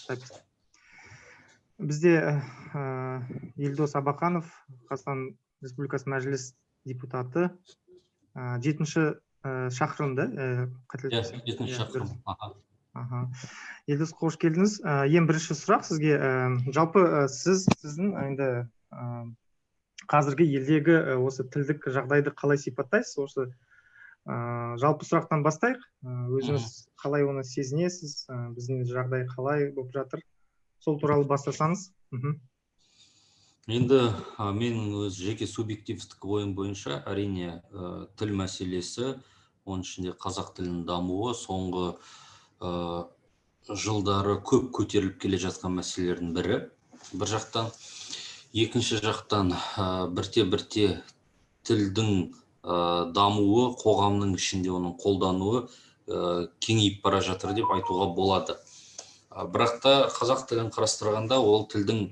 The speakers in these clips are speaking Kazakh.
запись. Бізде Елдос Абақанов, Қазақстан Республикасы мәжіліс депутаты, 7-ші шақырым да? Қателеспесем. 7-ші шақырым. Елдос, қош келдіңіз. Ең бірінші сұрақ сізге, жалпы сіздің енді қазіргі елдегі осы тілдік жағдайды қалай сипаттайсыз? Осы жалпы сұрақтан бастайық. Өзіңіз қалай оны сезінесіз? Біздің жағдай қалай болып жатыр? Сол туралы бастасаңыз. Енді менің өз жеке субъективтік ойым бойынша әрине тіл мәселесі, оның ішінде қазақ тілінің дамуы соңғы жылдары көп көтеріліп келе жатқан мәселелердің бірі. Бір жақтан, екінші жақтан бірте-бірте тілдің дамуы, қоғамның ішінде оның қолдануы кеңейіп бара жатыр деп айтуға болады. Бірақ та қазақ тілін қарастырғанда ол тілдің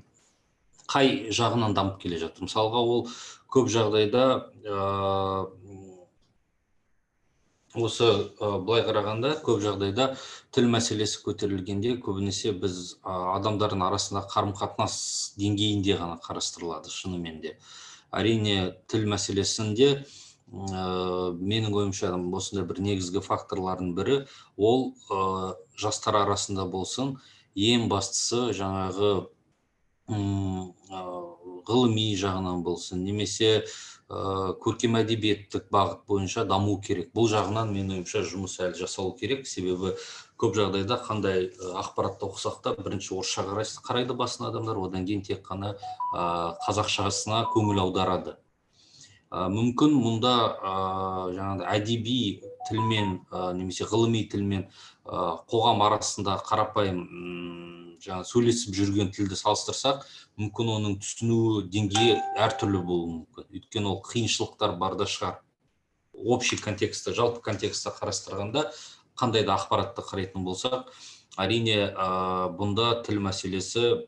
қай жағынан дамып келе жатыр. Мысалға, ол көп жағдайда осы былай қарағанда көп жағдайда тіл мәселесі көтерілгенде көбінесе біз адамдардың арасында қарым-қатынас деңгейінде ғана қарастырылады шынымен де. Әрине тіл мәселесінде менің ойымша осындай бір негізгі факторлардың бірі ол жастар арасында болсын, ең бастысы жаңағы ғылыми жағынан болсын, немесе көркем әдебиеттік бағыт бойынша даму керек. Бұл жағынан менің ойымша жұмыс әлі жасалу керек, себебі көп жағдайда қандай ақпаратты оқысақ та бірінші орысша қарайды басын адамдар, одан кейін тек қана қазақшасына көңіл аударады. Мүмкін мұнда жаңағыдай әдеби тілмен немесе ғылыми тілмен қоғам арасында қарапайым сөйлесіп жүрген тілді салыстырсақ, мүмкін оның түсіну деңгейі әртүрлі болуы мүмкін. Өйткені ол қиыншылықтар бар да шығар. Общий контекстті, жалпы контекстті қарастырғанда, қандай да ақпаратты қарайтын болсақ, әрине бұнда тіл мәселесі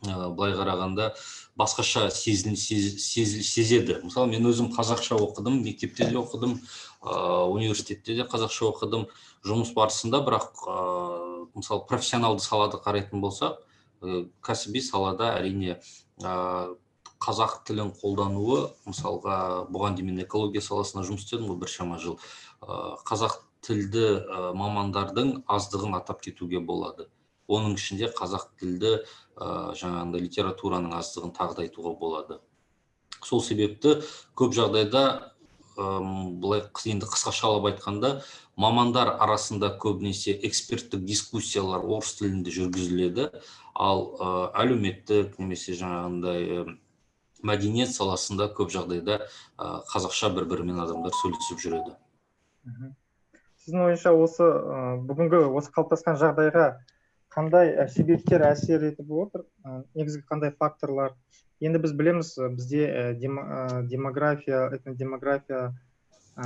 былай қарағанда басқаша сезеді. Мысалы, мен өзім қазақша оқыдым, мектепте де оқыдым, университетте де қазақша оқыдым. Жұмыс барысында, бірақ мысалы профессионалды салада қарайтын болсақ, кәсіби салада әрине қазақ тілін қолдануы, мысалға бұған дейін экология саласында жұмыс істедім ғой біршама жыл. Қазақ тілді мамандардың аздығын атап кетуге болады. Оның ішінде қазақ тілді жаңағындай литератураның аздығын тағы да айтуға болады. Сол себепті көп жағдайда былай енді қысқашалап айтқанда, мамандар арасында көбінесе эксперттік дискуссиялар орыс тілінде жүргізіледі, ал әлеуметтік немесе жаңағындай мәдениет саласында көп жағдайда қазақша бір-бірімен адамдар сөйлесіп жүреді. Сіздің ойынша осы бүгінгі осы қалыптасқан жағдайға қандай себептер әсер етіп отыр? Негізгі қандай факторлар? Енді біз білеміз, бізде демография, этнодемография,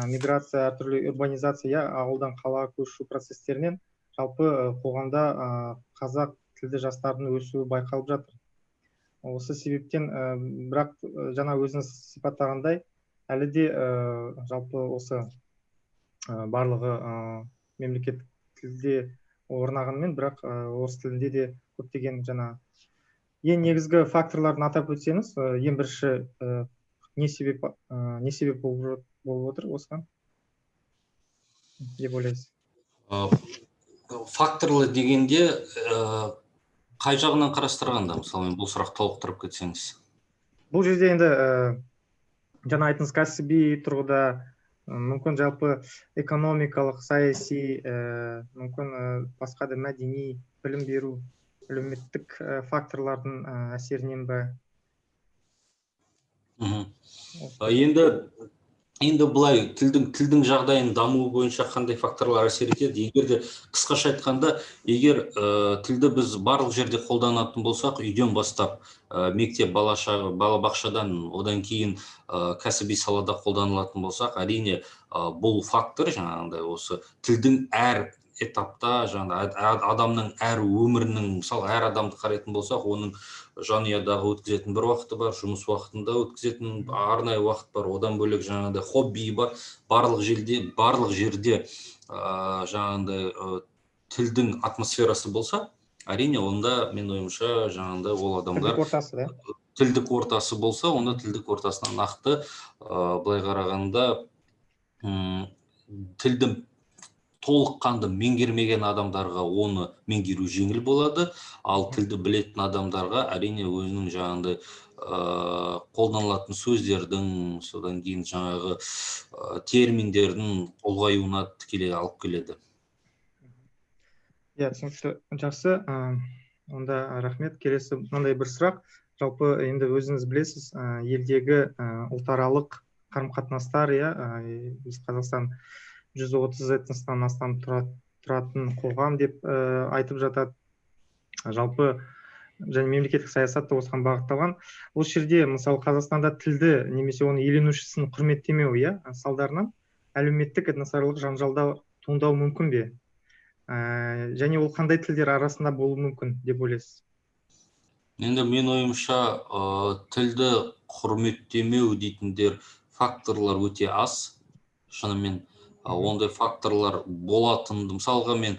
миграция, әртүрлі урбанизация, ауылдан қала көшу процестерінен жалпы қоғамда қазақ тілді жастардың өсуі байқалып жатыр. Осы себептен, бірақ жаңа өзіңіз сипаттағандай, әлі де жалпы осы барлығы мемлекеттік тілде орнағанымен, бірақ орыс тілінде де көптеген жаңа ең негізгі факторларын атап өтсеңіз, ең бірінші не себеп болып отыр осыған деп ойлайсыз? Факторлы дегенде қай жағынан қарастырғанда, мысалы, бұл сұрақ толықтырып кетсеңіз? Бұл жерде енді жаңа айтыңыз кәсіби тұрғыда, мүмкін жалпы экономикалық, саяси, мүмкін басқа да мәдени, білім беру, әлеуметтік факторлардың әсерінен бе? Енді бұлай тілдің жағдайын дамуы бойынша қандай факторлар әсер етеді? Егер де қысқаша айтқанда, егер тілді біз барлық жерде қолданатын болсақ, үйден бастап мектеп, балабақшадан, одан кейін кәсіби салада қолданылатын болсақ, әрине бұл фактор жаңағындай осы тілдің әр этапта, адамның әр өмірінің, мысалы, әр адамды қарайтын болсақ, оның жанұядағы өткізетін бір уақыты бар, жұмыс уақытында өткізетін арнайы уақыт бар, одан бөлек жаңағындай хобби бар, барлық жерде жаңағындай тілдің атмосферасы болса, әрине онда мен ойымша жаңағындай ол адамдар тілдік ортасы да. тілдік ортасы болса, онда тілдік ортасына нақты былай қарағанда тілді толыққанды меңгермеген адамдарға оны меңгеру жеңіл болады, ал тілді білетін адамдарға әрине өзінің жаңағындай қолданылатын сөздердің, содан кейін жаңағы терминдердің ұлғаюына тікелей алып келеді. Иә, түсінікті, жақсы. Онда рахмет. Келесі мынандай бір сұрақ. Жалпы енді өзіңіз білесіз, елдегі ұлтаралық қарым-қатынастар, біз Қазақстан 130 этностан астам тұратын қоғам деп айтып жатады. Жалпы және мемлекеттік саясатта осыған бағытталған. Осы жерде мысалы Қазақстанда тілді немесе оны иеленушісін құрметтемеу, салдарынан әлеуметтік этносаралық жанжалдар туындауы мүмкін бе? Және ол қандай тілдер арасында болуы мүмкін деп ойлайсыз? Енді мен ойымша тілді құрметтемеу дейтіндер факторлар өте аз. Шынымен ондай факторлар болатынды. Мысалға мен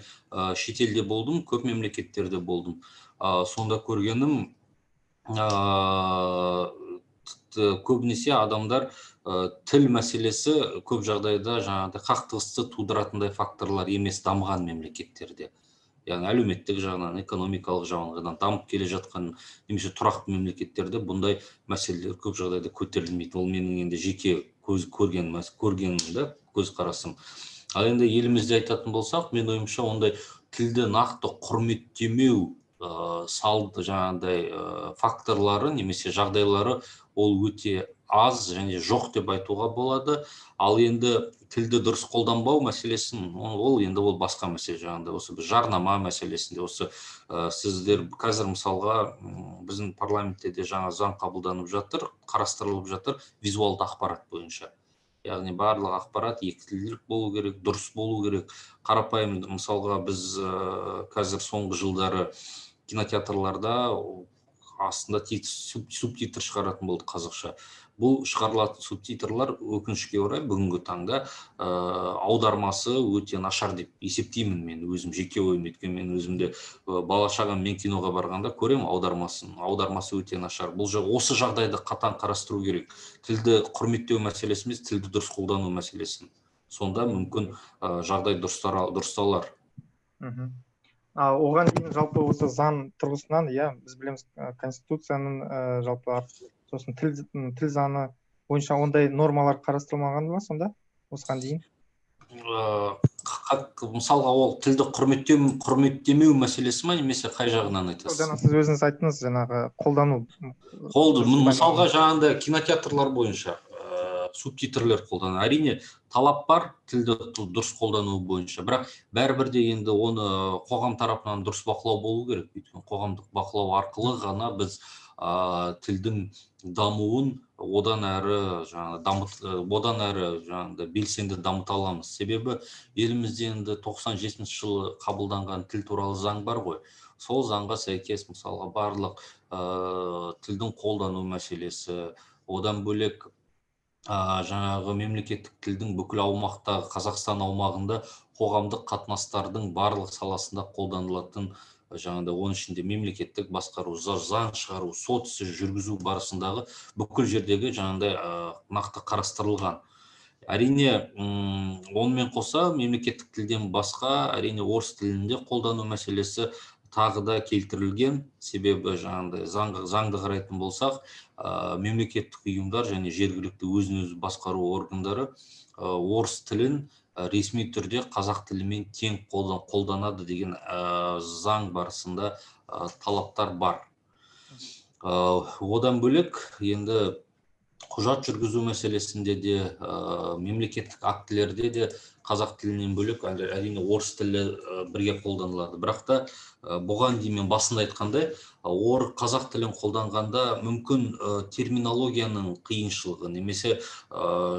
шетелде болдым, көп мемлекеттерде болдым. Сонда көргенім көбінесе адамдар тіл мәселесі көп жағдайда жаңағыдай қақтығысты тудыратындай факторлар емес дамыған мемлекеттерде. Яғни әлеуметтік жағынан, экономикалық жағынан дамып келе жатқан немесе тұрақты мемлекеттерде бұндай мәселелер көп жағдайда көтерілмейді. Ол менің енді жеке көргенімді көзқарасым. Ал енді елімізде айтатын болсақ, мен ойымша ондай тілді нақты құрметтемеу салды жаңағыдай факторлары немесе жағдайлары ол өте аз және жоқ деп айтуға болады. Ал енді тілді дұрыс қолданбау мәселесін, ол басқа мәселе. Жаңағыдай осы жарнама мәселесінде, осы сіздер қазір мысалға біздің парламентте де жаңа заң қабылданып жатыр, қарастырылып жатыр визуалды ақпарат бойынша. Яғни барлық ақпарат екітілділік болу керек, дұрыс болу керек. Қарапайым мысалға біз қазір соңғы жылдары кинотеатрларда астында субтитр шығаратын болды қазақша. Бұл шығарылатын субтитрлар өкінішке орай бүгінгі таңда аудармасы өте нашар деп есептеймін мен өзім, жеке ойым. Өйткені мен өзімде бала шағаммен киноға барғанда көремін аудармасын. Аудармасы өте нашар. Осы жағдайды қатаң қарастыру керек. Тілді құрметтеу мәселесі емес, тілді дұрыс қолдану мәселесін. Сонда мүмкін жағдай дұрысталар. Оған дейін жалпы осы заң тұрғысынан, біз білеміз Конституцияның жалпы сосын тіл заңы бойынша ондай нормалар қарастырылмаған ба сонда осыған дейін? Мысалға ол тілді құрметтемеу мәселесі ма, немесе қай жағынан айтасыз? Сіз өзіңіз айттыңыз, жаңағы қолдану. Мысалға жаңағыдай кинотеатрлар бойынша субтитрлер қолдану. Әрине талап бар тілді дұрыс қолдану бойынша, бірақ бәрібір де енді оны қоғам тарапынан дұрыс бақылау болу керек. Өйткені қоғамдық бақылау арқылы ғана біз тілдің дамуын одан әрі белсенді дамыта аламыз. Себебі елімізде енді 97 жылы қабылданған тіл туралы заң бар ғой. Сол заңға сәйкес мысалға барлық тілдің қолдану мәселесі, одан бөлек жаңағы мемлекеттік тілдің бүкіл аумақтағы Қазақстан аумағында қоғамдық қатынастардың барлық саласында қолданылатын жаңағыдай оның ішінде мемлекеттік басқару, заң шығару, сот ісі жүргізу барысындағы бүкіл жердегі жаңағыдай нақты қарастырылған. Әрине, онымен қоса мемлекеттік тілден басқа әрине орыс тілінде қолдану мәселесі тағы да келтірілген. Себебі жаңағыдай заңды қарайтын болсақ, мемлекеттік ұйымдар және жергілікті өзін-өзі басқару органдары орыс тілін ресми түрде қазақ тілімен тең қолданады деген заң барысында талаптар бар. Одан бөлек енді құжат жүргізу мәселесінде де, мемлекеттік актілерде де қазақ тілінен бөлек әрине орыс тілі бірге қолданылады. Бірақ та бұған дейін мен басында айтқандай, қазақ тілін қолданғанда мүмкін терминологияның қиыншылығы немесе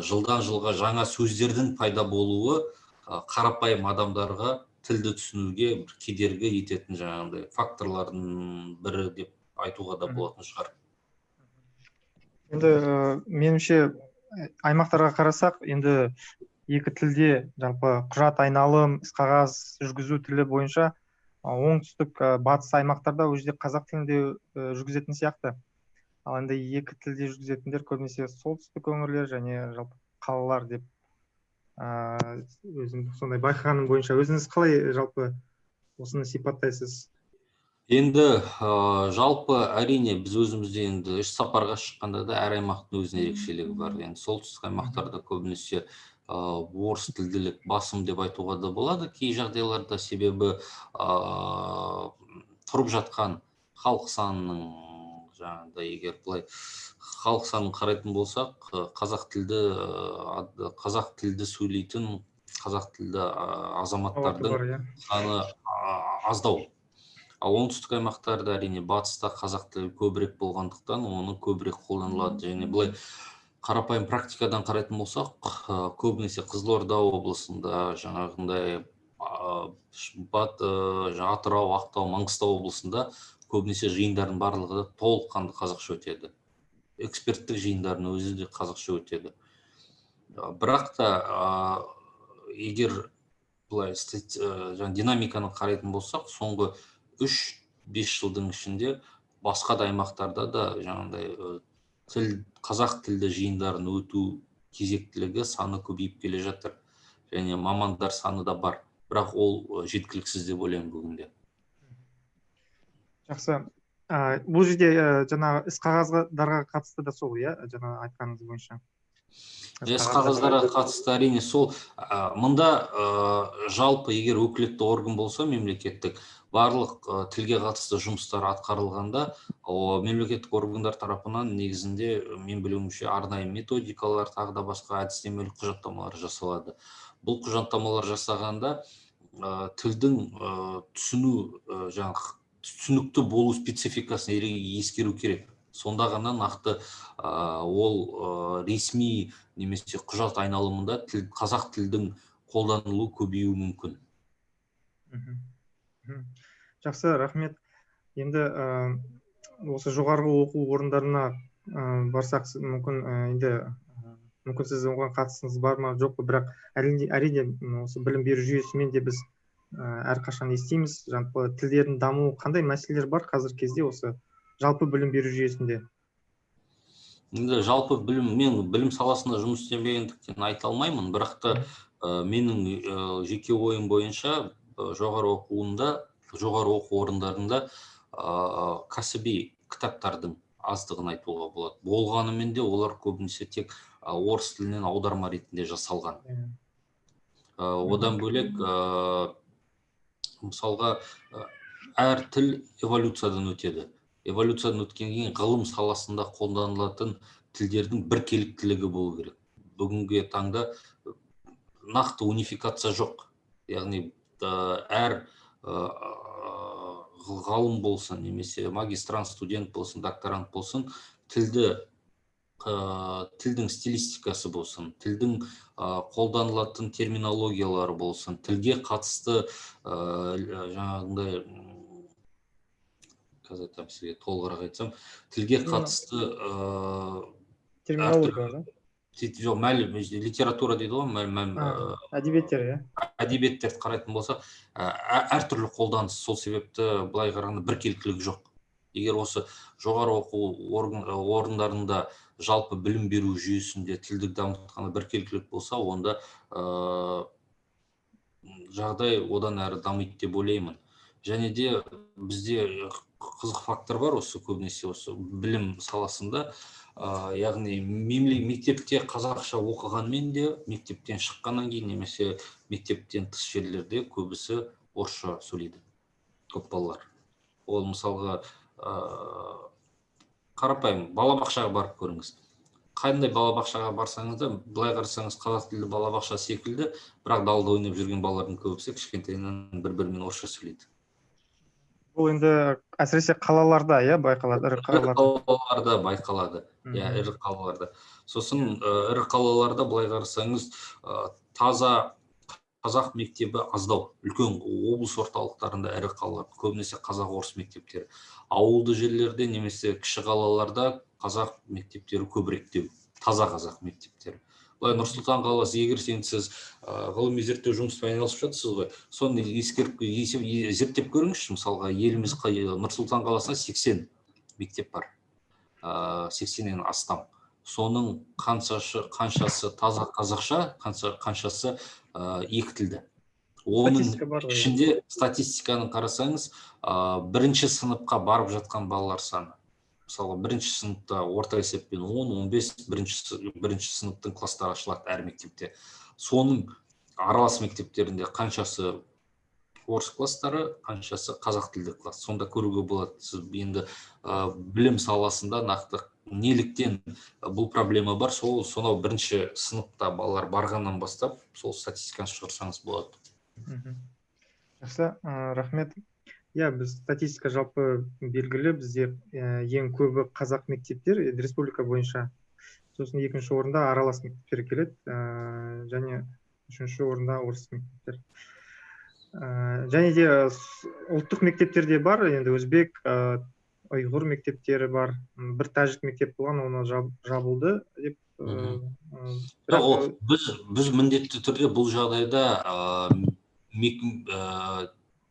жылдан жылға жаңа сөздердің пайда болуы қарапайым адамдарға тілді түсінуге кедергі ететін жаңағыдай факторлардың бірі деп айтуға да болатын шығар. Енді меніңше аймақтарға қарасақ, енді екі тілде жалпы құжат айналым, іс-қағаз жүргізу тілі бойынша оңтүстік батыс аймақтарда ол жерде қазақ тілінде жүргізетін сияқты. Ал енді екі тілде жүргізетіндер көбінесе солтүстік өңірлер және жалпы қалалар деп өзім сондай байқағаным бойынша. Өзіңіз қалай жалпы осыны сипаттайсыз? Енді жалпы әрине біз өзімізде енді іс сапарға шыққанда да әр аймақтың өзінің ерекшелігі бар. Енді солтүстік аймақтарда көбінесе орыс тілділік басым деп айтуға да болады кей жағдайларда, себебі тұрып жатқан халық санының жаңағыдай, егер былай халық санын қарайтын болсақ, қазақ тілді сөйлейтін қазақ тілді азаматтардың саны аздау. Ал оңтүстік аймақтарда, әрине батыста қазақ тілі көбірек болғандықтан оны көбірек қолданылады. Және былай қарапайым практикадан қарайтын болсақ, көбінесе Қызылорда облысында, жаңағындай Атырау, Ақтау, Маңғыстау облысында көбінесе жиындардың барлығы толыққанды қазақша өтеді. Эксперттік жиындардың өзі де қазақша өтеді. Бірақ та егер былай динамиканы қарайтын болсақ, соңғы 3-5 жылдың ішінде басқа да аймақтарда да жаңағыдай қазақ тілді жиындарын өту кезектілігі саны көбейіп келе жатыр. Және мамандар саны да бар. Бірақ ол жеткіліксіз деп ойлаймын бүгінде. Жақсы. Бұл жерде жаңағы іс-қағаздарға қатысты да сол, иә, жаңа айтқаныңыз бойынша. Іс-қағаздарға қатысты әрине сол. Мұнда жалпы егер өкілетті орган болса мемлекеттік, барлық тілге қатысты жұмыстар атқарылғанда, мемлекеттік органдар тарапынан негізінде мен білуімше арнайы методикалар, тағы да басқа әдістемелік құжаттамалар жасалады. Бұл құжаттамалар жасағанда тілдің түсінікті болу спецификасын ескеру керек. Сонда ғана нақты ол ресми немесе құжат айналымында қазақ тілдің қолданылу көбеюі мүмкін. Жақсы, рахмет. Енді осы жоғарғы оқу орындарына барсақ, мүмкін сіз оған қатысыңыз бар ма, жоқ па, бірақ әрине осы білім беру жүйесімен де біз әрқашан естиміз. Жалпы тілдердің дамуы қандай мәселелер бар қазіргі кезде осы жалпы білім беру жүйесінде? Енді жалпы мен білім саласында жұмыс істемегендіктен айта алмаймын, бірақ та менің жеке ойым бойынша жоғары оқу орындарында кәсіби кітаптардың аздығын айтуға болады. Болғанымен де олар көбінесе тек орыс тілінен аударма ретінде жасалған. Одан бөлек мысалға әр тіл эволюциядан өтеді. Эволюциядан өткеннен кейін ғылым саласында қолданылатын тілдердің біркеліктілігі болу керек. Бүгінгі таңда нақты унификация жоқ. Яғни әр ғалым болсын, немесе магистрант, студент болсын, докторант болсын, тілдің стилистикасы болсын, тілдің қолданылатын терминологиялары болсын, тілге қатысты жаңағындай, қазір айтам сізге толығырақ айтсам, тілге қатысты терминология, литература дейді ғой, әдебиеттер, әдебиеттерді қарайтын болсақ, әртүрлі қолданыс. Сол себепті былай қарағанда біркелкілік жоқ. Егер осы жоғары оқу орындарында жалпы білім беру жүйесінде тілдік дамытқаны біркелкілік болса, онда жағдай одан әрі дамиды деп ойлаймын. Және де бізде қызық фактор бар осы көбінесе осы білім саласында. Яғни мектепте қазақша оқығанмен де мектептен шыққаннан кейін немесе мектептен тыс жерлерде көбісі орысша сөйлейді көп балалар. Ол мысалға қарапайым балабақшаға барып көріңіз. Қандай балабақшаға барсаңыз да, былай қарасаңыз қазақ тілді балабақша секілді, бірақ далада ойнап жүрген балалардың көбісі кішкентайынан бір-бірімен орысша сөйлейді. Бұл енді әсіресе қалаларда, байқалады, ірі қалаларда байқалады. Ірі қалаларда. Сосын ірі қалаларда былай қарасаңыз таза қазақ мектебі аздау. Үлкен облыс орталықтарында ірі қалалар, көбінесе қазақ-орыс мектептері. Ауылды жерлерде немесе кіші қалаларда қазақ мектептері көбіректеу, таза қазақ мектептері. былай Нұр-Сұлтан қаласы, егер сіз ғылыми зерттеу жұмыспен айналысып жатырсыз ғой, соны зерттеп көріңізші. Мысалға, еліміз Нұр-Сұлтан қаласында 80 мектеп бар, 80-нен астам. Соның қаншасы таза қазақша, қаншасы екі тілді. Оның ішінде статистиканы қарасаңыз, бірінші сыныпқа барып жатқан балалар саны. Мысалы, бірінші сыныпта орта есеппен 10-15 бірінші сыныптың класстары ашылады әр мектепте. Соның аралас мектептерінде қаншасы орыс класстары, қаншасы қазақ тілді класс. Сонда көруге болады. Сіз енді білім саласында нақты неліктен бұл проблема бар, сонау бірінші сыныпта балалар барғаннан бастап, сол статистиканы шығарсаңыз болады. Жақсы, рахмет. Біз статистика жалпы белгілі, бізде ең көбі қазақ мектептер республика бойынша. Сосын екінші орында аралас мектептер келеді, және үшінші орында орыс мектептер. Және де ұлттық мектептер де бар, енді өзбек, ұйғыр мектептері бар. Бір тәжік мектеп болған, оны жабылды деп. Біз міндетті түрде бұл жағдайда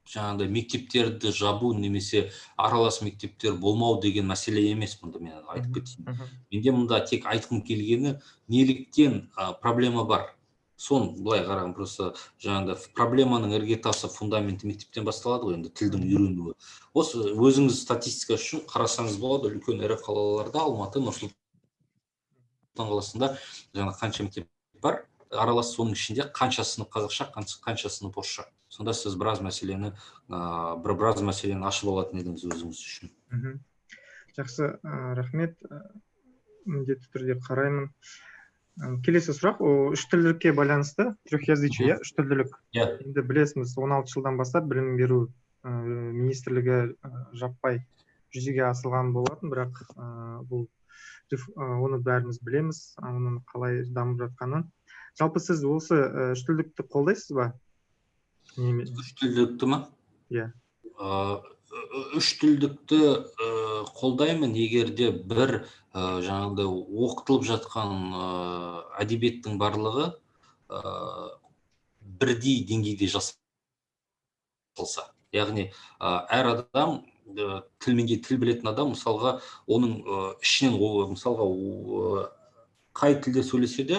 жаңағыдай мектептерді жабу немесе аралас мектептер болмау деген мәселе емес. Мұнда мен айтып кетейін. Менде мұнда тек айтқым келгені, неліктен проблема бар. Сон былай қарағым, просто жаңағыдай проблеманың іргетасы, фундаменті мектептен басталады ғой, енді тілдің үйренуі. Осы өзіңіз статистика үшін қарасаңыз болады, үлкен ірі қалаларда, Алматы, Нұр-Сұлтан қаласында жаңа қанша мектеп бар, аралас, соның ішінде қанша сынып қазақша, қанша сынып орысша. Сонда сіз біраз мәселені ашып алатын едіңіз өзіңіз үшін. Жақсы, рахмет. Міндетті түрде қараймын. Келесі сұрақ, үш тілділікке байланысты, трехязычие, үш тілділік. Енді білесіңіз, 16 жылдан бастап білім беру министрлігі жаппай жүзеге асырылған болатын, бірақ оны бәріміз білеміз, оның қалай дамып жатқанын. Жалпы сіз осы үш тілдікті қолдайсыз ба? Үш тілдікті ма? Иә. Үш тілдікті қолдаймын, егерде бір жаңағыдай оқытылып жатқан әдебиеттің барлығы бірдей деңгейде жасалса. Яғни әр адам, тіл білетін адам, мысалға, оның ішінен, мысалға, қай тілде сөйлесе де,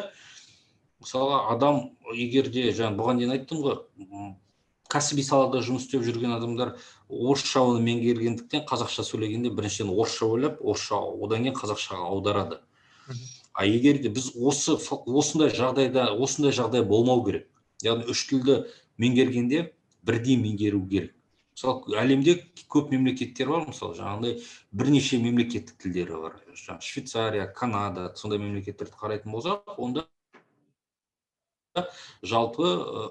мысалға, адам егерде, бұған дейін айттым ғой, кәсіби салада жұмыс істеп жүрген адамдар орысша оны меңгергендіктен қазақша сөйлегенде біріншіден орысша ойлап, одан кейін қазақшаға аударады. Егерде біз осындай жағдай болмау керек. Яғни үш тілді меңгергенде бірдей меңгеру керек. Мысалы, әлемде көп мемлекеттер бар, мысалы, жаңағыдай бірнеше мемлекеттік тілдері бар. Швейцария, Канада, сондай мемлекеттерді қарайтын болсақ, онда жалпы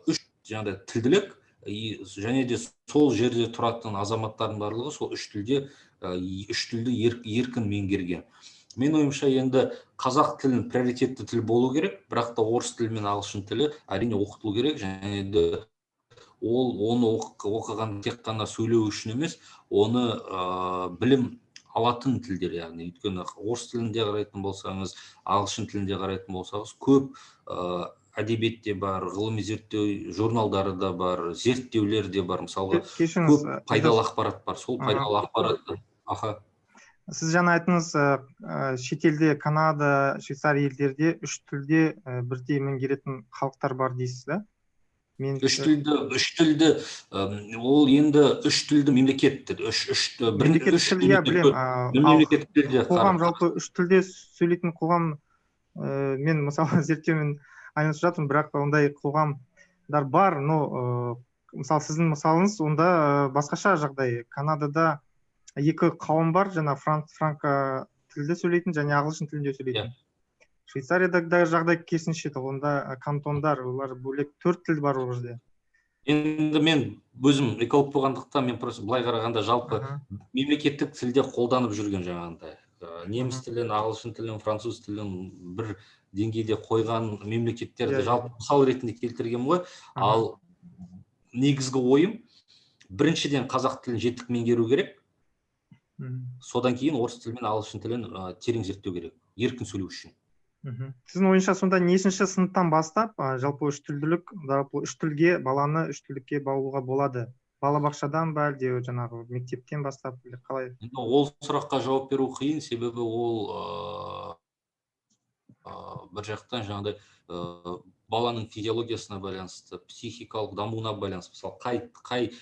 үш жаңағыдай тілділік, және де сол жерде тұратын азаматтардың барлығы сол үш тілді еркін меңгерген. Мен ойымша, енді қазақ тілін приоритетті тіл болу керек, бірақ та орыс тілі мен ағылшын тілі әрине оқытылу керек, және де оны оқыған тек қана сөйлеу үшін емес, оны білім алатын тілдер, яғни өйткені орыс тілінде қарайтын болсаңыз, ағылшын тілінде қарайтын болсаңыз, көп әдебиетте бар, ғылыми зерттеу журналдары да бар, зерттеулер де бар, мысалға, көп пайдалы ақпарат бар. Сол пайдалы ақпаратты. Сіз жаңа айттыңыз, шетелде, Канада, Швейцария елдерде үш тілде бірдей меңгеретін халықтар бар дейсіз, да? Үш тілді, ол енді үш тілді мемлекеттер. Қоғам жалпы үш тілде сөйлейтін қоғам, мен мысалы зерттеумен айналысып жатырмын, бірақ ондай қоғамдар бар, но мысалы сіздің мысалыңыз, онда басқаша жағдай. Канадада екі қауым бар, жаңа франко тілде сөйлейтін және ағылшын тілінде сөйлейтін. Швейцарияда жағдай керісінше, онда кантондар, олар бөлек 4 тіл бар ол жерде. Енді мен өзім эколог болғандықтан, мен просто былай қарағанда жалпы мемлекеттік тілде қолданып жүрген жаңағындай. Неміс тілін, ағылшын тілін, француз тілін бір деңгейде қойған мемлекеттерді жалпы мысал ретінде келтірген ғой. Ал негізгі ойым, біріншіден қазақ тілін жетік меңгеру керек. Содан кейін орыс тілі мен ағылшын тілін терең зерттеу керек, еркін сөйлеу үшін. Сіздің ойынша сонда нешінші сыныптан бастап жалпы үш тілге баланы үш тілдікке баулуға болады? Балабақшадан ба әлде жаңағы мектептен бастап қалай? Енді ол сұраққа жауап беру қиын, себебі ол бір жақтан жаңағыдай баланың физиологиясына байланысты, психикалық дамуына байланысты. Мысалы қай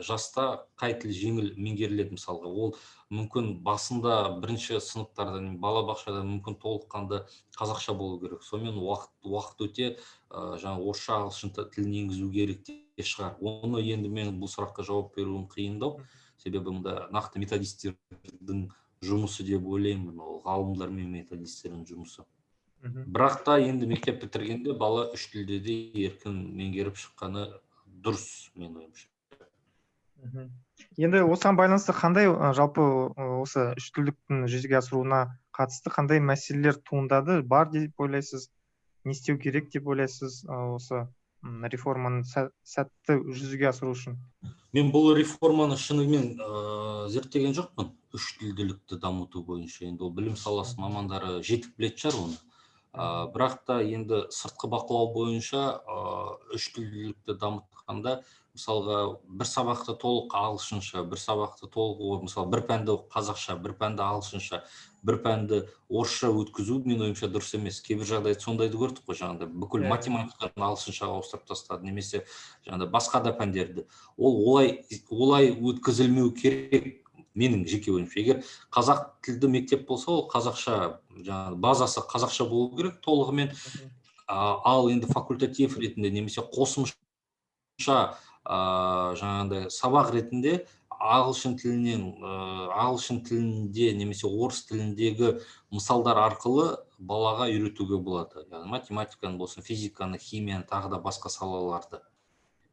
жаста қай тіл жеңіл меңгеріледі мысалға. Ол мүмкін басында бірінші сыныптарда балабақшада мүмкін толыққанды қазақша болу керек. Сонымен уақыт өте жаңа орысша, ағылшын тілін енгізу керек те шығар. Оны енді мен бұл сұраққа жауап беруім қиындау. Себебі мұнда нақты методистердің жұмысы деп ойлаймын, ол ғалымдар мен методистердің жұмысы. Бірақ та енді мектеп бітіргенде бала үш тілде де еркін меңгеріп шыққаны дұрыс, мен ойымша. Енді осыған байланысты қандай жалпы осы үш тілдіктің жүзеге асыруына қатысты қандай мәселелер туындады, бар деп ойлайсыз? Не істеу керек деп ойлайсыз осы реформаны сәтті жүзеге асыру үшін? Мен бұл реформаны шынымен зерттеген жоқпын, үш тілділікті дамыту бойынша. Енді ол білім саласы мамандары жетік білетін шығар оны. Бірақ та енді сыртқы бақылау бойынша үш тілділікті дамытқанда мысалға бір сабақты толық ағылшынша, бір сабақты толық, мысалы бір пәнді қазақша, бір пәнді ағылшынша, бір пәнді орысша өткізу мен ойымша дұрыс емес. Кейбір жағдайда сондайды көрдік қой, жаңағыдай бүкіл математиканы ағылшыншаға ауыстырып тастады, немесе жаңағыдай басқа да пәндерді. Ол олай өткізілмеу керек, менің жеке ойымша. Егер қазақ тілді мектеп болса, ол қазақша, жаңағы базасы қазақша болу керек толығымен. Ал енді факультатив ретінде немесе қосымша жаңағыдай сабақ ретінде ағылшын тілінде немесе орыс тіліндегі мысалдар арқылы балаға үйретуге болады. Яғни математиканы болсын, физиканы, химияны, тағы да басқа салаларды.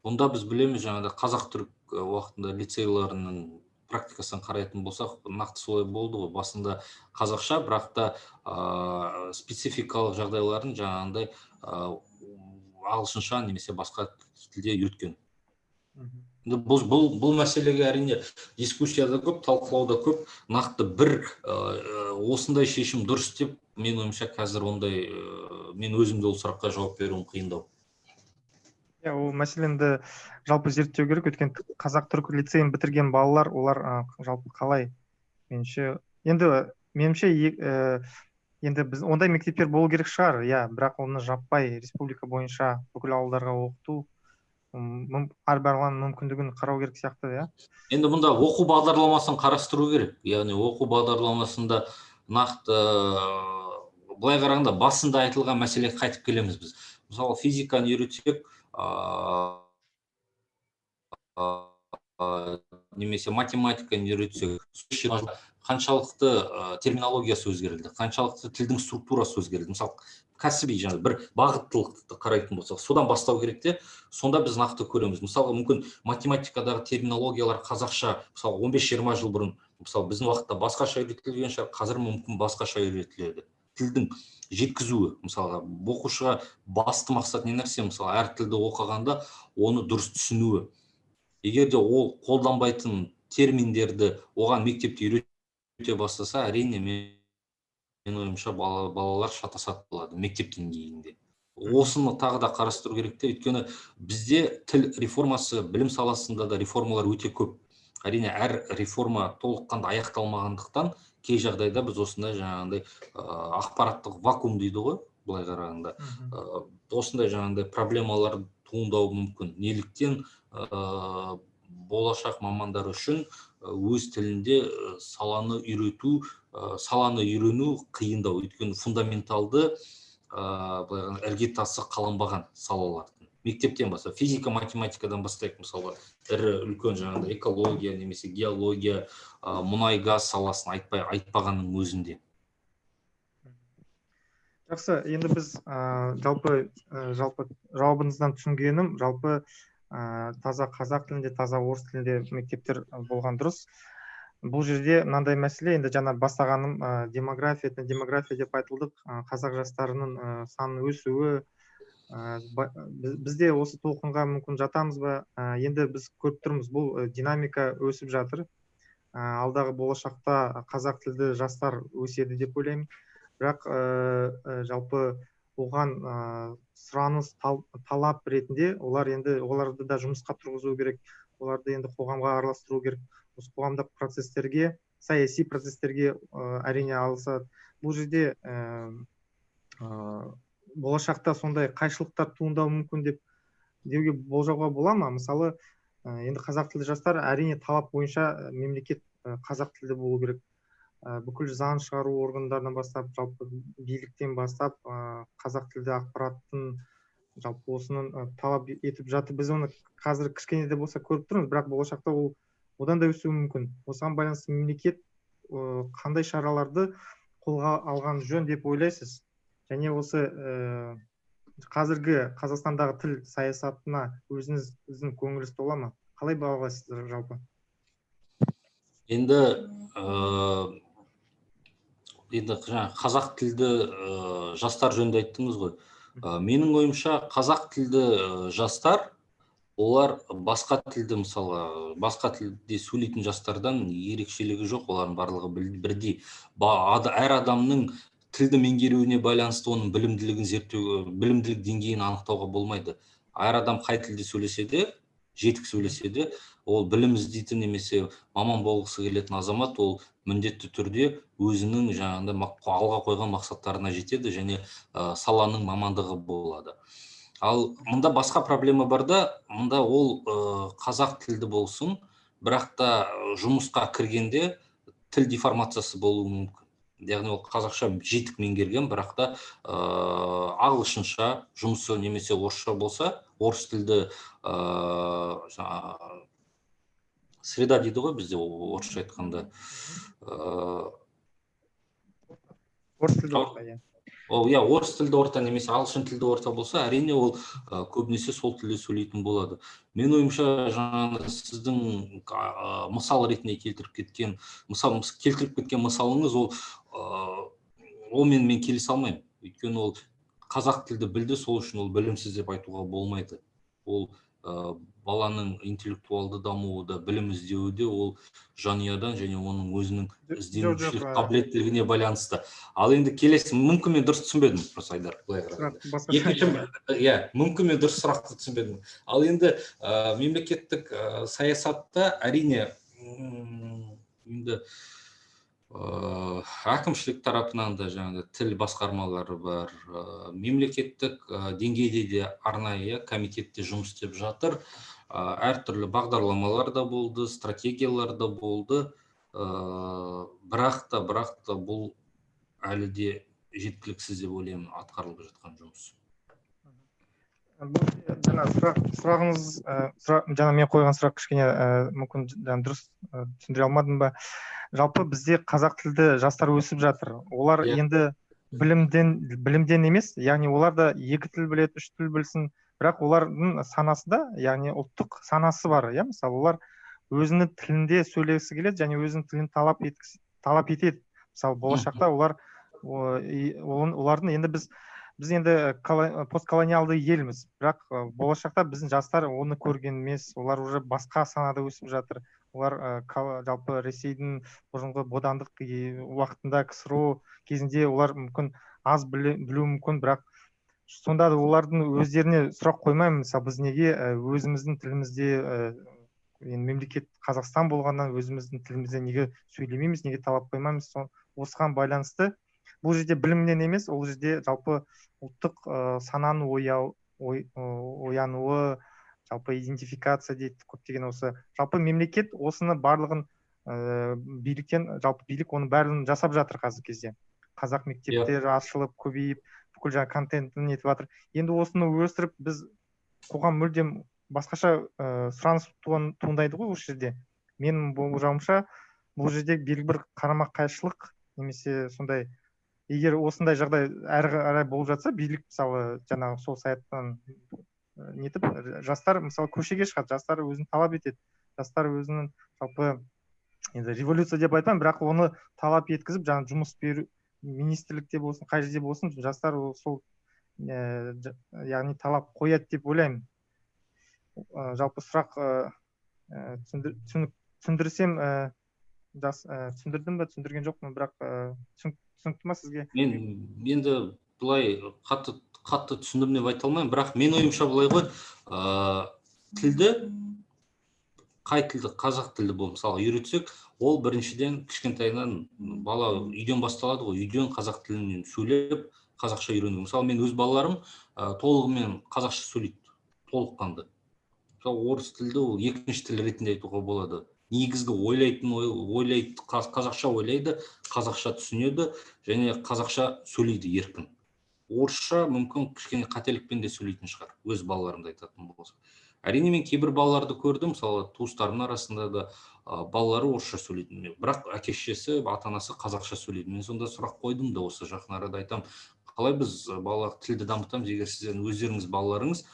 Бұнда біз білеміз, жаңағыдай қазақ-түрік уақытында лицейлерінің практикасын қарайтын болсақ, нақты солай болды ғой. Басында қазақша, бірақ та спецификалық жағдайларын жаңағыдай ағылшынша немесе басқа тілде үйреткен. Бұл мәселеге әрине дискуссияда көп, талқылауда көп, нақты бір осындай шешім дұрыс деп, мен ойымша қазір ондай, мен өзімде ол сұраққа жауап беруім қиындау. Ол мәселенді жалпы зерттеу керек, өйткені қазақ-түрік лицейін бітірген балалар, олар жалпы қалай? Меніңше енді біз ондай мектептер болу керек шығар, бірақ оны жаппай республика бойынша бүкіл ауылдарға оқыту әр баланың мүмкіндігін қарау керек сияқты, Енді мұнда оқу бағдарламасын қарастыру керек. Яғни оқу бағдарламасында нақты былай қарағанда басында айтылған мәселеге қайтып келеміз біз. Мысалы физиканы үйретсек, немесе математиканы үйретсек, қаншалықты терминологиясы өзгерілді, қаншалықты тілдің структурасы өзгерілді. Мысалы кәсіби жаңағы бір бағыттылықты қарайтын болсақ, содан бастау керек те, сонда біз нақты көреміз. Мысалы мүмкін математикадағы терминологиялар қазақша, мысалы 15-20 жыл бұрын, мысалы біздің уақытта басқаша үйретілген шығар, қазір мүмкін басқаша үйретіледі. Тілдің жеткізуі, мысалға оқушыға басты мақсат не нәрсе, мысалы әр тілді оқығанда оны дұрыс түсінуі. Егер де ол қолданбайтын терминдерді оған мектепте үйрете бастаса, әрине мен ойымша балалар шатасатын болады мектеп деңгейінде. Осыны тағы да қарастыру керек те, өйткені бізде тіл реформасы, білім саласында да реформалар өте көп. Әрине әр реформа толыққанды аяқталмағандықтан кей жағдайда біз осындай жаңағындай ақпараттық вакуум дейді ғой, былай қарағанда. Осындай жаңағындай проблемалар туындауы мүмкін. Неліктен болашақ мамандар үшін өз тілінде саланы үйрену қиындау, өйткені фундаменталды іргетасы қаланбаған салалардың. Мектептен басқа, физика, математикадан бастайық, мысалы, ірі үлкен жаңағыдай экология немесе геология, мұнай газ саласын айтпағанның өзінде. Жақсы, енді біз жалпы жауабыңыздан түсінгенім, жалпы таза қазақ тілінде, таза орыс тілінде мектептер болған дұрыс. Бұл жерде мынандай мәселе, енді жаңа бастағаным демография деп айтылдық, қазақ жастарының санының өсуі, бізде осы толқынға мүмкін жатамыз ба? Енді біз көріп тұрмыз, бұл динамика өсіп жатыр. Алдағы болашақта қазақ тілді жастар өседі деп ойлаймын. бірақ жалпы оған сұраныс талап ретінде оларды да жұмысқа тұрғызу керек, оларды енді қоғамға араластыру керек, осы қоғамдық процестерге, саяси процестерге әрине алысады. Бұл жерде болашақта сондай қайшылықтар туындауы мүмкін деп деуге болжауға бола ма? Мысалы, енді қазақ тілді жастар әрине талап бойынша мемлекет қазақ тілді болу керек. Бүкіл заң шығару органдарынан бастап, жалпы биліктен бастап қазақ тілді ақпараттың жалпы осының талап етіп жатыр. Біз оны қазір кішкене де болса көріп тұрмыз, бірақ болашақта ол одан да өсуі мүмкін. Осыған байланысты мемлекет қандай шараларды қолға алған жөн деп ойлайсыз? Және осы қазіргі Қазақстандағы тіл саясатына өзіңіздің көңіліңіз тола ма? Қалай бағалайсыздар жалпы? Енді қазақ тілді жастар жөнінде айттыңыз ғой. Менің ойымша қазақ тілді жастар, олар басқа тілді, мысалға, басқа тілде сөйлейтін жастардан ерекшелігі жоқ, олардың барлығы бірдей. Әр адамның тілді меңгеруіне байланысты оның білімділігін зерттеу, білімділік деңгейін анықтауға болмайды. Әр адам қай тілде сөйлесе де, жетік сөйлесе де, ол білім іздейтін немесе маман болғысы келетін азамат, ол міндетті түрде өзінің алға қойған мақсаттарына жетеді және саланың мамандығы болады. Ал мұнда басқа проблема бар да, мұнда ол қазақ тілді болсын, бірақ та жұмысқа кіргенде тіл деформациясы болуы мүмкін. Яғни ол қазақша жетік меңгерген, бірақ та ағылшынша жұмысы немесе орысша болса, орыс тілді среда дейді ғой бізде, орысша айтқанда. Орыс тілді орта, иә. Орыс тілді орта немесе ағылшын тілді орта болса, әрине ол көбінесе сол тілде сөйлейтін болады. Мен ойымша, сіздің мысал ретінде келтіріп кеткен мысалыңыз, мен келісе алмаймын. Өйткені ол қазақ тілді білді, сол үшін ол білімсіз деп айтуға болмайды. Ол баланың интеллектуалды дамуы да, білім іздеуі де ол жанұядан және оның өзінің ізденушілік қабілеттілігіне байланысты. Ал енді келесі, мүмкін мен дұрыс түсінбедім, просто Айдар, былай қарағанда. Мүмкін мен дұрыс сұрақты түсінбедім. Ал енді мемлекеттік саясатта әрине енді әкімшілік тарапынан да тіл басқармалары бар, мемлекеттік деңгейде де арнайы комитетте жұмыс істеп жатыр. Әртүрлі бағдарламалар да болды, стратегиялар да болды. Бірақ та бұл әлі де жеткіліксіз деп ойлаймын, атқарылып жатқан жұмыс. Жаңа мен қойған сұрақ кішкене мүмкін дұрыс түсіндіре алмадым ба? Жалпы бізде қазақ тілді жастар өсіп жатыр. Олар енді білімден емес, яғни олар да 2 тіл біледі, 3 тіл білсін, бірақ олардың санасында, яғни ұлттық санасы бар. Мысалы, олар өзінің тілінде сөйлегісі келеді және өзінің тілін талап етеді. Мысалы, болашақта олардың енді біз енді постколониалды елміз, бірақ болашақта біздің жастар оны көрген емес, олар уже басқа санада өсіп жатыр. Олар жалпы Ресейдің бұрынғы бодандық уақытында, КСРО кезінде олар мүмкін аз білуі мүмкін, бірақ сонда да олардың өздеріне сұрақ қоймаймын, мысалы, біз неге өзіміздің тілімізде, мемлекет Қазақстан болғаннан өзіміздің тілімізде неге сөйлемейміз, неге талап қоймаймыз? Осыған байланысты бұл жерде білімнен емес, ол жерде жалпы ұлттық сананың оянуы, жалпы идентификация дейді, көптеген осы. Жалпы мемлекет осыны барлығын билік оның барлығын жасап жатыр қазіргі кезде. Қазақ мектептері ашылып, көбейіп, бүкіл жаңа контентін нетіп жатыр. Енді осыны өсіріп, біз қоғам мүлдем басқаша сұраныс туындайды ғой осы жерде. Менің болжауымша, бұл жерде белгілі бір қарама-қайшылық немесе сондай, егер осындай жағдай әрі қарай болып жатса, билік мысалы жаңағы сол саяттан нетіп, жастар мысалы көшеге шығады, жастар өзін талап етеді, жастар өзінің жалпы енді революция деп айтамын, бірақ оны талап еткізіп, жаңағы жұмыс беру, министрлікте болсын, қай жерде болсын, жастар сол яғни талап қояды деп ойлаймын. Жалпы сұрақ түсіндірсем, түсіндірдім бе түсіндірген жоқпын, бірақ түсінікті ма сізге? Мен енді былай қатты түсіндім деп айта алмаймын, бірақ мен ойымша былай ғой, тілді, қай тілді, қазақ тілді бұл мысалы үйретсек, ол біріншіден кішкентайынан бала үйден басталады ғой, үйден қазақ тілінен сөйлеп қазақша үйрену. Мысалы мен өз балаларым толығымен қазақша сөйлейді, толыққанды. Мысалы орыс тілді ол екінші тіл ретінде айтуға болады. Негізгі ойлайды, қазақша ойлайды, қазақша түсінеді және қазақша сөйлейді еркін. Орысша мүмкін кішкене қателікпен де сөйлейтін шығар, өз балаларымды айтатын болса. Әрине мен кейбір балаларды көрдім, мысалы туыстарымның арасында да балалары орысша сөйлейтін, бірақ әке-шешесі, ата-анасы қазақша сөйлейді. Мен сонда сұрақ қойдым да осы жақын арада айтам, қалай біз балалар тілді дамытамыз, егер сіздердің өздеріңіз балаларыңыз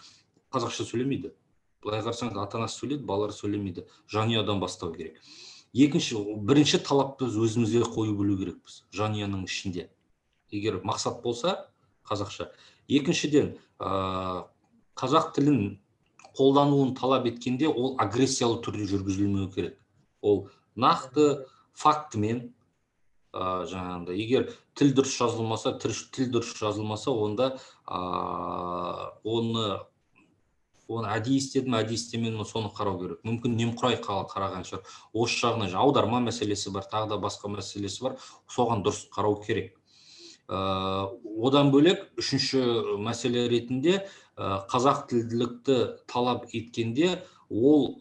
қазақша сөйлемейді. Былай қарасаңыз ата-анасы сөйлейді, балалар сөйлемейді. Жанұядан бастау керек. Бірінші талапты өзімізге қою білу керекпіз, жанұяның ішінде. Егер мақсат болса қазақша. Екіншіден, қазақ тілін қолдануын талап еткенде ол агрессиялы түрде жүргізілмеу керек. Ол нақты фактімен, жаңағында, егер тіл дұрыс жазылмаса, онда оны әдейі істедім, әдейі істемедім, соны қарау керек. Мүмкін немқұрай қараған шығар. Осы жағынан аударма мәселесі бар, тағы да басқа мәселесі бар. Соған дұрыс қарау керек. Одан бөлек, үшінші мәселе ретінде қазақ тілділікті талап еткенде, ол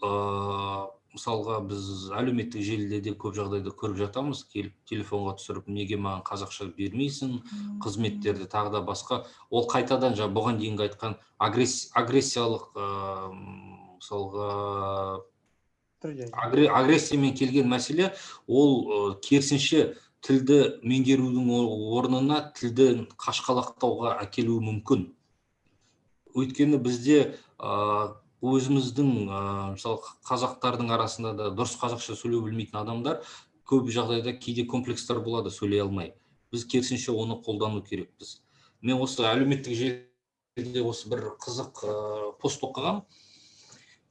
мысалға біз әлеуметтік желіде де көп жағдайда көріп жатамыз, келіп телефонға түсіріп, неге маған қазақша бермейсің, қызметтерді тағы да басқа. Ол қайтадан бұған дейінгі айтқан агрессиялық, мысалға агрессиямен келген мәселе, ол керісінше тілді меңгерудің орнына тілді қашқалақтауға әкелуі мүмкін. Өйткені бізде өзіміздің, мысалы қазақтардың арасында да дұрыс қазақша сөйлеу білмейтін адамдар көп жағдайда кейде комплекстар болады, сөйлей алмай. Біз керісінше оны қолдану керекпіз. Мен осы әлеуметтік желіде осы бір қызық пост оқығам.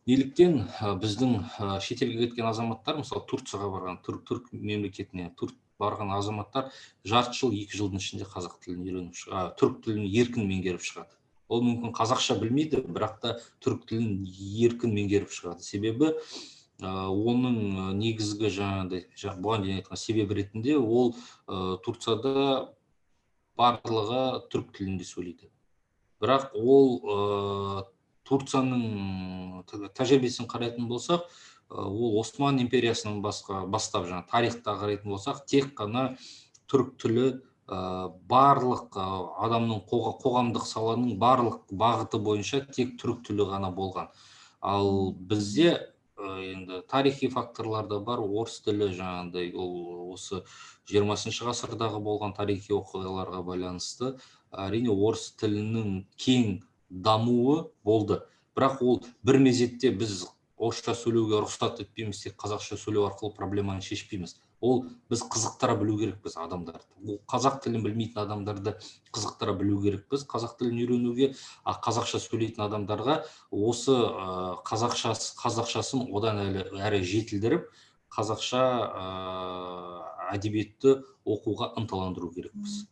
Неліктен біздің шетелге кеткен азаматтар, мысалы Турцияға барған, түрк мемлекетіне барған азаматтар жарты жыл, 2 жылдың ішінде қазақ тілін үйреніп шығады, түрк тілін еркін меңгеріп шығады. Ол мүмкін қазақша білмейді, бірақ та түрк тілін еркін меңгеріп шығады. Себебі оның негізгі бұған дейін айтқан себебі ретінде ол Турцияда барлығы түрк тілінде сөйлейді. Бірақ ол Турцияның тәжірибесін қарайтын болсақ, ол Осман империясының бастап тарихта қарайтын болсақ, тек қана түрк тілі барлық адамның қоғамдық саланың барлық бағыты бойынша тек түрк тілі ғана болған. Ал бізде енді тарихи факторлар да бар, орыс тілі жаңағындай, ол осы 20 ғасырдағы болған тарихи оқиғаларға байланысты әрине орыс тілінің кең дамуы болды. Бірақ ол бір мезетте біз орысша сөйлеуге рұқсат етпейміз, тек қазақша сөйлеу арқылы проблеманы шешпейміз. Ол біз қызықтыра білу керекпіз адамдарды. Ол қазақ тілін білмейтін адамдарды қызықтыра білу керекпіз қазақ тілін үйренуге, қазақша сөйлейтін адамдарға осы қазақшасын одан әрі жетілдіріп, қазақша әдебиетті оқуға ынталандыру керекпіз.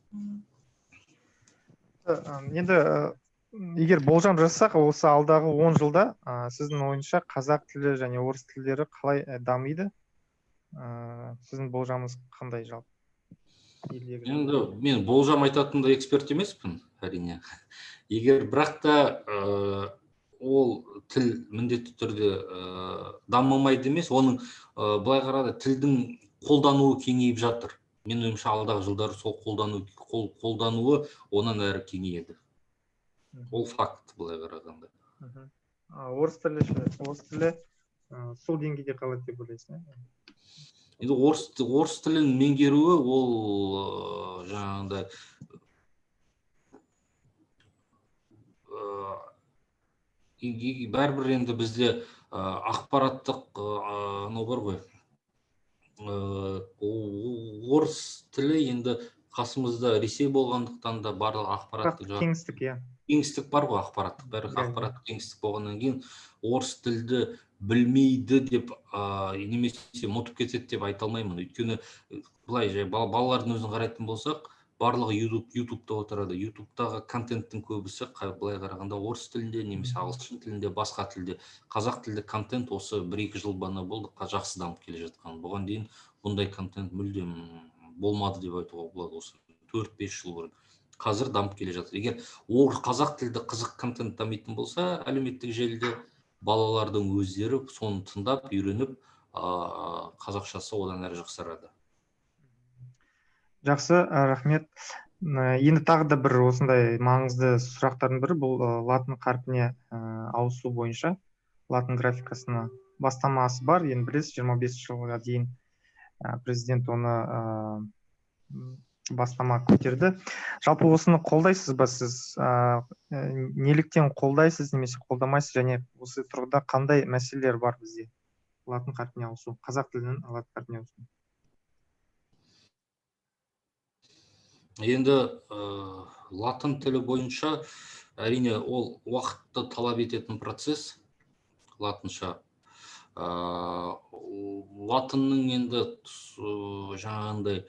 Енді егер болжам жасасақ, осы алдағы 10 жылда сіздің ойыңызша қазақ тілі және орыс тілдері қалай дамиды? Сіздің болжамыңыз қандай жалпы? Енді мен болжам айтатында эксперт емеспін, әрине. Егер бірақ та ол тіл міндетті түрде дамымайды емес, оның былай қарады, тілдің қолдануы кеңейіп жатыр. Мен ойымша алдағы жылдары сол қолдануы онан әрі кеңейеді. Ол факт былай қарағанда. Орыс тілі сол деңгейде қалады деп ойлайсың? Енді орыс тілін меңгеруі ол жаңағындай бәрібір енді бізде ақпараттық анау бар ғой. Орыс тілі енді қасымызда Ресей болғандықтан да барлық ақпараттық кеңістік кеңістік бар ғой, ақпараттық кеңістік болғаннан кейін орыс тілді білмейді деп немесе ұмытып кетеді деп айта алмаймын. Өйткені былай балалардың өзін қарайтын болсақ, барлығы ютубта отырады. Ютубтағы контенттің көбісі былай қарағанда орыс тілінде, немесе ағылшын тілінде, басқа тілде. Қазақ тілді контент осы 1-2 жыл ғана болды жақсы дамып келе жатқан. Бұған дейін бұндай контент мүлдем болмады деп айтуға болады, осы 4-5 жыл бұрын. Қазір дамып келе жатыр. Егер қазақ тілді қызық контент дамитын болса, әлеуметтік желіде балалардың өздері соны тыңдап, үйреніп, қазақшасы одан әрі жақсарады. Жақсы, рахмет. Енді тағы да бір осындай маңызды сұрақтардың бірі бұл латын қарпіне ауысу бойынша латын графикасына бастамасы бар. Енді білесіз, 25 жылға дейін президент оны бастама көтерді. Жалпы осыны қолдайсыз ба сіз? Неліктен қолдайсыз немесе қолдамайсыз, және осы тұрғыда қандай мәселелер бар бізде латын қарпіне ауысу, қазақ тілінің латын қарпіне ауысу? Енді латын тілі бойынша әрине ол уақытты талап ететін процесс, латынша. Латынның енді жаңағындай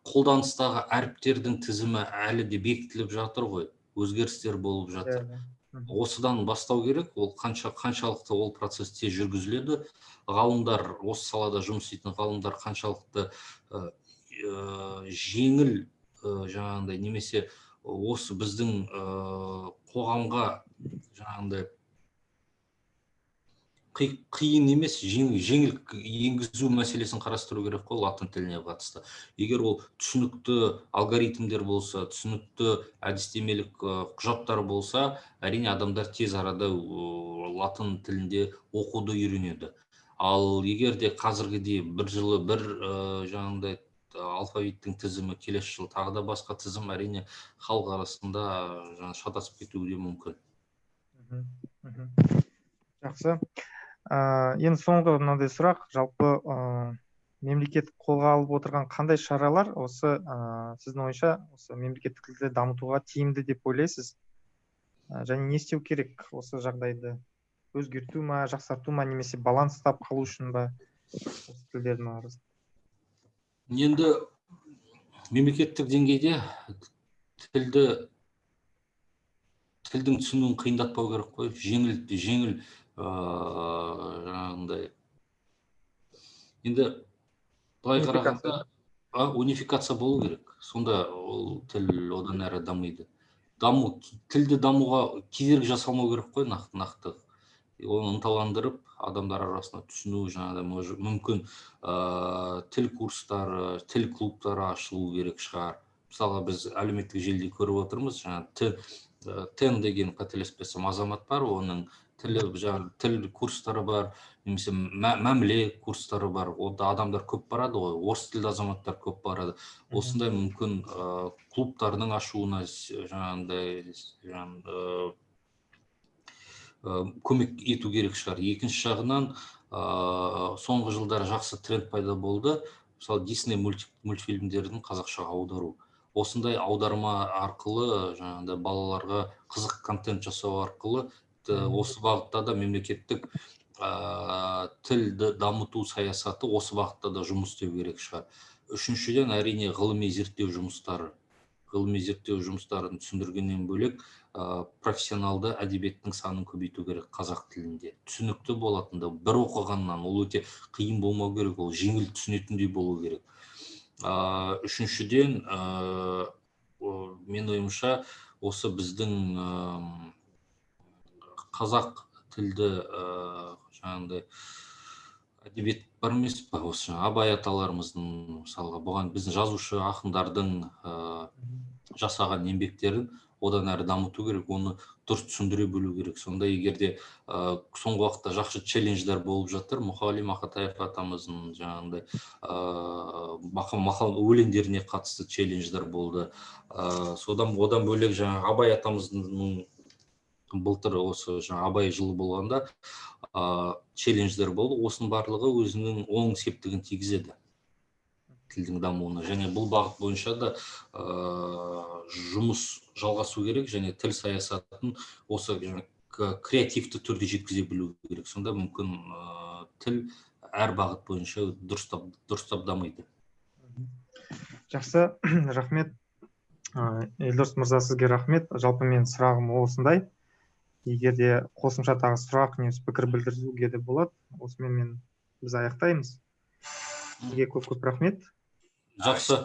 қолданыстағы әріптердің тізімі әлі де бекітіліп жатыр ғой, өзгерістер болып жатыр. Осыдан бастау керек. Ол қаншалықты ол процесс тез жүргізіледі, ғалымдар, осы салада жұмыс істейтін ғалымдар қаншалықты жеңіл жаңағындай, немесе осы біздің қоғамға жаңағындай қиын емес, жеңіл енгізу мәселесін қарастыру керек қой латын тіліне қатысты. Егер ол түсінікті алгоритмдер болса, түсінікті әдістемелік құжаттар болса, әрине адамдар тез арада латын тілінде оқуды үйренеді. Ал егер де қазіргідей бір жылы бір жаңағындай алфавиттің тізімі, келесі жыл тағы да басқа тізім, әрине халық арасында шатасып кетуі мүмкін. Жақсы. Енді соңғы мынандай сұрақ, жалпы мемлекет қолға алып отырған қандай шаралар осы сіздің ойыңша осы мемлекеттік тілді дамытуға тиімді деп ойлайсыз? Және не істеу керек осы жағдайды? Өзгерту ма, жақсарту ма, немесе баланс тап қалу үшін ба осы тілдердің арасында? Енді мемлекеттік деңгейде тілдің түсінуін қиындатпау керек қой, жеңіл жаңағындай. Енді былай қарағанда унификация болу керек, сонда ол тіл одан әрі дамиды. Тілді дамуға кедергі жасалмау керек қой, нақты. Оны ынталандырып, адамдар арасында түсіну, жаңағыдай мүмкін тіл курстары, тіл клубтары ашылу керек шығар. Мысалы, біз әлеуметтік желіде көріп отырмыз, тен деген, қателеспесем, азамат бар, оның тіл курстары бар, немесе мәміле курстары бар. Онда адамдар көп барады ғой, орыс тілді азаматтар көп барады. Осындай мүмкін клубтардың ашуына жаңағындай көмек ету керек шығар. Екінші жағынан, соңғы жылдары жақсы тренд пайда болды. Мысалы, Disney мультфильмдердің қазақшаға аудару. Осындай аударма арқылы жаңағындай балаларға қызық контент жасау арқылы осы бағытта да мемлекеттік тілді дамыту саясаты осы бағытта да жұмыс істеу керек шығар. Үшіншіден, әрине, ғылыми зерттеу жұмыстарын түсіндіргеннен бөлек профессионалды әдебиеттің санын көбейту керек қазақ тілінде. Түсінікті болатында, бір оқығаннан ол өте қиын болмау керек, ол жеңіл түсінетіндей болу керек. Үшіншіден, мен ойымша, осы біздің қазақ тілді жаңағындай әдебиет бар емес па, осы абай аталарымыздың, мысалға, бұған біздің жазушы ақындардың жасаған еңбектерін одан әрі дамыту керек, оны дұрыс түсіндіре білу керек. Сонда егер де соңғы уақытта жақсы челлендждер болып жатыр, Мұқағали Мақатаев атамыздың жаңағындай мақал өлеңдеріне қатысты челлендждер болды. Одан бөлек жаңағы Абай атамыздың былтыр осы Абай жылы болғанда челлендждер болды. Осының барлығы өзінің оң септігін тигізеді тілдің дамуына. Және бұл бағыт бойынша да жұмыс жалғасу керек, және тіл саясатын осы креативті түрде жеткізе білу керек. Сонда мүмкін тіл әр бағыт бойынша дұрыстап дамиды. Жақсы, рахмет. Елдос мырза, сізге рахмет. Жалпы мен сұрағым осындай. Егер де қосымша тағы сұрақ немесе пікір білдіруге де болады, осымен біз аяқтаймыз. Сізге көп рахмет. Жақсы.